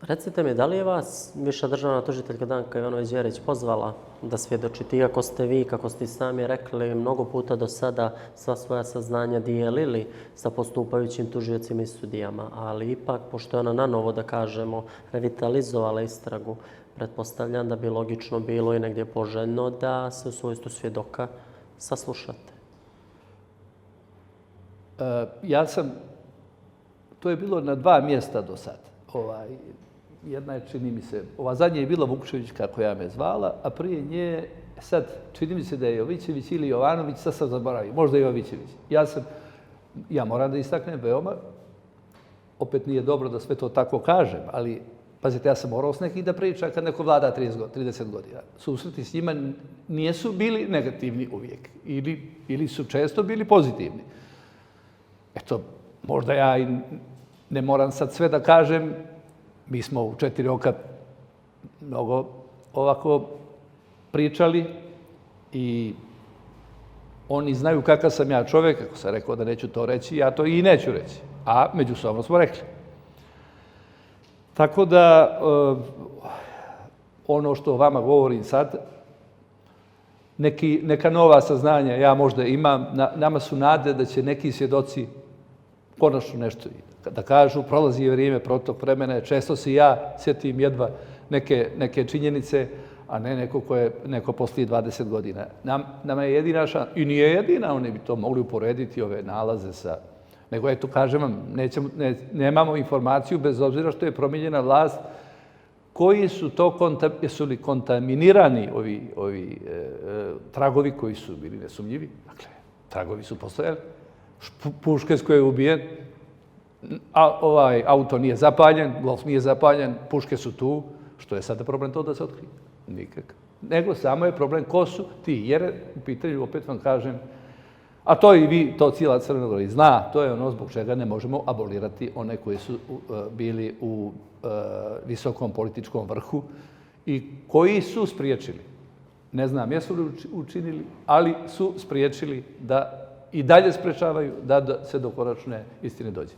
Recite mi, da li je vas viša državna tužiteljka Danka Ivanović-Đerić pozvala da svjedočite, iako ste vi, kako ste i sami rekli, mnogo puta do sada sva svoja saznanja dijelili sa postupajućim tužiocima i sudijama, ali ipak, pošto je ona nanovo, da kažemo, revitalizovala istragu, pretpostavljam da bi logično bilo i negdje poželjno da se u svojstvu svjedoka saslušate. To je bilo na 2 mjesta do sad. Jedna je, čini mi se, ova zadnja je bila Vukčevićka koja me zvala, a prije nje, sad, čini mi se da je Jovićević ili Jovanović, sad sam zaboravio, možda Jovićević. Ja moram da istaknem veoma, opet nije dobro da sve to tako kažem, ali, pazite, ja sam morao s nekih da pričam kad neko vlada 30 godina. Susreti s njima nisu bili negativni uvijek, ili su često bili pozitivni. Eto, možda ja i ne moram sad sve da kažem. Mi smo u 4 oka mnogo ovako pričali i oni znaju kakav sam ja čovjek. Ako sam rekao da neću to reći, ja to i neću reći. A međusobno smo rekli. Tako da, ono što vama govorim sad, neka nova saznanja ja možda imam, nama su nade da će neki svjedoci konačno nešto da kažu, prolazi vrijeme, protok vremena, često se ja sjetim jedva neke činjenice, a ne neko poslije 20 godina. Nama je jedina šansa, i nije jedina, oni bi to mogli uporediti ove nalaze sa... Nego, eto, kažem vam, nemamo informaciju, bez obzira što je promijenjena vlast, koji su to, jesu li kontaminirani ovi tragovi koji su bili nesumnjivi. Dakle, tragovi su postojali. Puškes koji je ubijen, auto nije zapaljen, golf nije zapaljen, puške su tu. Što je sada problem to da se otkrije? Nikakav. Nego samo je problem ko su ti. Jer u pitanju, opet vam kažem, a to i vi, to cijela Crna Gora zna, to je ono zbog čega ne možemo abolirati one koji su bili u visokom političkom vrhu i koji su spriječili. Ne znam jesu li učinili, ali su spriječili da i dalje sprečavaju da se do konačne istine dođe.